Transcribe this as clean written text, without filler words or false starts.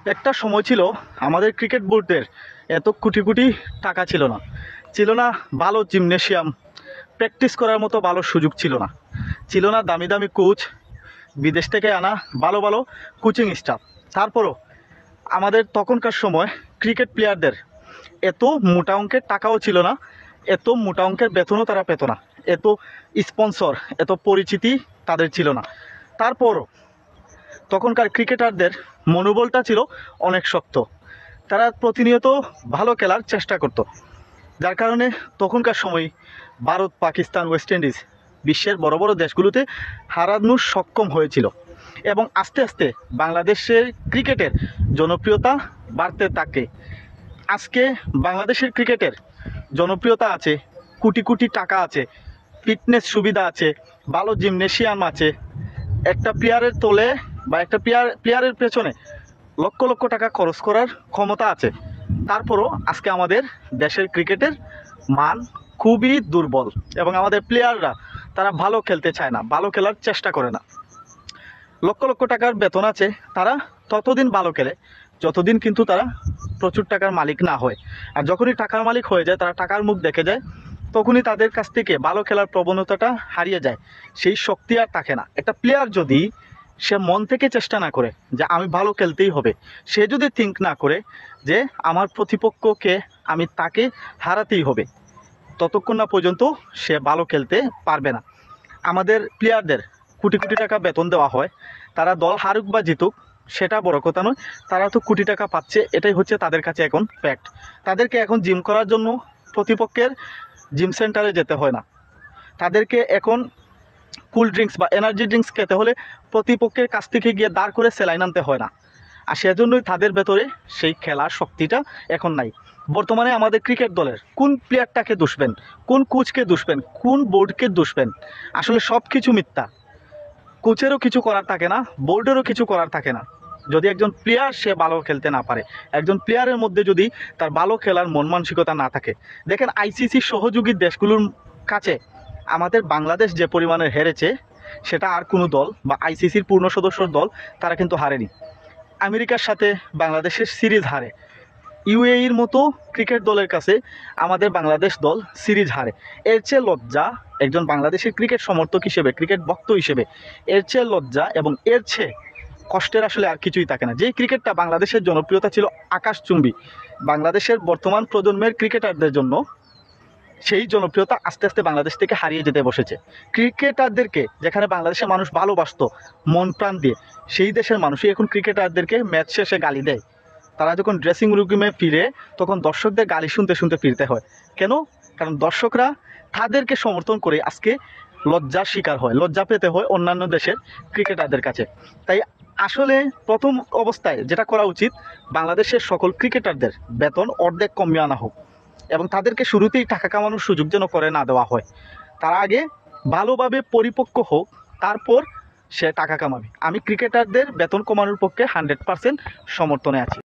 একটা সময় ছিল আমাদের ক্রিকেট বোর্ডের এত কোটি কোটি টাকা ছিল না, ছিল না ভালো জিমনেশিয়াম, প্র্যাকটিস করার মতো ভালো সুযোগ ছিল না, ছিল না দামি দামি কোচ, বিদেশ থেকে আনা ভালো ভালো কোচিং স্টাফ। তারপরও আমাদের তখনকার সময় ক্রিকেট প্লেয়ারদের এত মোটা অঙ্কের টাকাও ছিল না, এত মোটা অঙ্কের বেতনও তারা পেত না, এত স্পন্সর, এত পরিচিতি তাদের ছিল না। তারপরও তখনকার ক্রিকেটারদের মনোবলটা ছিল অনেক শক্ত, তারা প্রতিনিয়ত ভালো খেলার চেষ্টা করত, যার কারণে তখনকার সময় ভারত, পাকিস্তান, ওয়েস্ট ইন্ডিজ বিশ্বের বড় বড় দেশগুলোতে হারানো সক্ষম হয়েছিল। এবং আস্তে আস্তে বাংলাদেশের ক্রিকেটের জনপ্রিয়তা বাড়তে থাকে। আজকে বাংলাদেশের ক্রিকেটের জনপ্রিয়তা আছে, কোটি কোটি টাকা আছে, ফিটনেস সুবিধা আছে, ভালো জিমনেশিয়াম আছে, একটা প্লেয়ারের তোলে বা একটা প্লেয়ারের পেছনে লক্ষ লক্ষ টাকা খরচ করার ক্ষমতা আছে। তারপরও আজকে আমাদের দেশের ক্রিকেটের মান খুবই দুর্বল এবং আমাদের প্লেয়াররা তারা ভালো খেলতে চায় না, ভালো খেলার চেষ্টা করে না। লক্ষ লক্ষ টাকার বেতন আছে, তারা ততদিন ভালো খেলে যতদিন কিন্তু তারা প্রচুর টাকার মালিক না হয়। আর যখনই টাকার মালিক হয়ে যায়, তারা টাকার মুখ দেখে যায়, তখনই তাদের কাছ থেকে ভালো খেলার প্রবণতাটা হারিয়ে যায়, সেই শক্তি আর থাকে না। একটা প্লেয়ার যদি সে মন থেকে চেষ্টা না করে যে আমি ভালো খেলতেই হবে, সে যদি থিঙ্ক না করে যে আমার প্রতিপক্ষকে আমি তাকে হারাতেই হবে, ততক্ষণ না পর্যন্ত সে ভালো খেলতে পারবে না। আমাদের প্লেয়ারদের কোটি কোটি টাকা বেতন দেওয়া হয়, তারা দল হারুক বা জিতুক সেটা বড় কথা নয়, তারা তো কোটি টাকা পাচ্ছে, এটাই হচ্ছে তাদের কাছে এখন ফ্যাক্ট। তাদেরকে এখন জিম করার জন্য প্রতিপক্ষের জিম সেন্টারে যেতে হয় না, তাদেরকে এখন কুল ড্রিঙ্কস বা এনার্জি ড্রিঙ্কস খেতে হলে প্রতিপক্ষের কাছ থেকে গিয়ে দাঁড় করে সেলাইন আনতে হয় না। আর সেজন্যই তাদের ভেতরে সেই খেলার শক্তিটা এখন নাই। বর্তমানে আমাদের ক্রিকেট দলের কোন প্লেয়ারটাকে দুষবেন, কোন কোচকে দুষবেন, কোন বোর্ডকে দুষবেন? আসলে সব কিছু মিথ্যা। কোচেরও কিছু করার থাকে না, বোর্ডেরও কিছু করার থাকে না। যদি একজন প্লেয়ার সে ভালো খেলতে না পারে, একজন প্লেয়ারের মধ্যে যদি তার ভালো খেলার মন মানসিকতা না থাকে, দেখেন আইসিসির সহযোগী দেশগুলোর কাছে আমাদের বাংলাদেশ যে পরিমাণে হেরেছে, সেটা আর কোনো দল বা আইসিসির পূর্ণ সদস্য দল তারা কিন্তু হারেনি। আমেরিকার সাথে বাংলাদেশের সিরিজ হারে, ইউএইর মতো ক্রিকেট দলের কাছে আমাদের বাংলাদেশ দল সিরিজ হারে। এর চেয়ে লজ্জা একজন বাংলাদেশের ক্রিকেট সমর্থক হিসেবে, ক্রিকেট ভক্ত হিসেবে, এর চেয়ে লজ্জা এবং এর চেয়ে কষ্টের আসলে আর কিছুই থাকে না। যেই ক্রিকেটটা বাংলাদেশের জনপ্রিয়তা ছিল আকাশচুম্বী, বাংলাদেশের বর্তমান প্রজন্মের ক্রিকেটারদের জন্য সেই জনপ্রিয়তা আস্তে আস্তে বাংলাদেশ থেকে হারিয়ে যেতে বসেছে। ক্রিকেটারদেরকে যেখানে বাংলাদেশের মানুষ ভালোবাসতো মন প্রাণ দিয়ে, সেই দেশের মানুষই এখন ক্রিকেটারদেরকে ম্যাচ শেষে গালি দেয়। তারা যখন ড্রেসিং রুমে ফিরে, তখন দর্শকদের গালি শুনতে শুনতে ফিরতে হয়। কেন? কারণ দর্শকরা তাদেরকে সমর্থন করে আজকে লজ্জার শিকার হয়, লজ্জা পেতে হয় অন্যান্য দেশের ক্রিকেটারদের কাছে। তাই আসলে প্রথম অবস্থায় যেটা করা উচিত, বাংলাদেশের সকল ক্রিকেটারদের বেতন অর্ধেক কমিয়ে আনা হোক এবং তাদেরকে শুরুতেই টাকা কামানোর সুযোগ যেন করে না দেওয়া হয়। তারা আগে ভালোভাবে পরিপক্ক হোক, তারপর সে টাকা কামাবে। আমি ক্রিকেটারদের বেতন কমানোর পক্ষে 100% সমর্থনে আছি।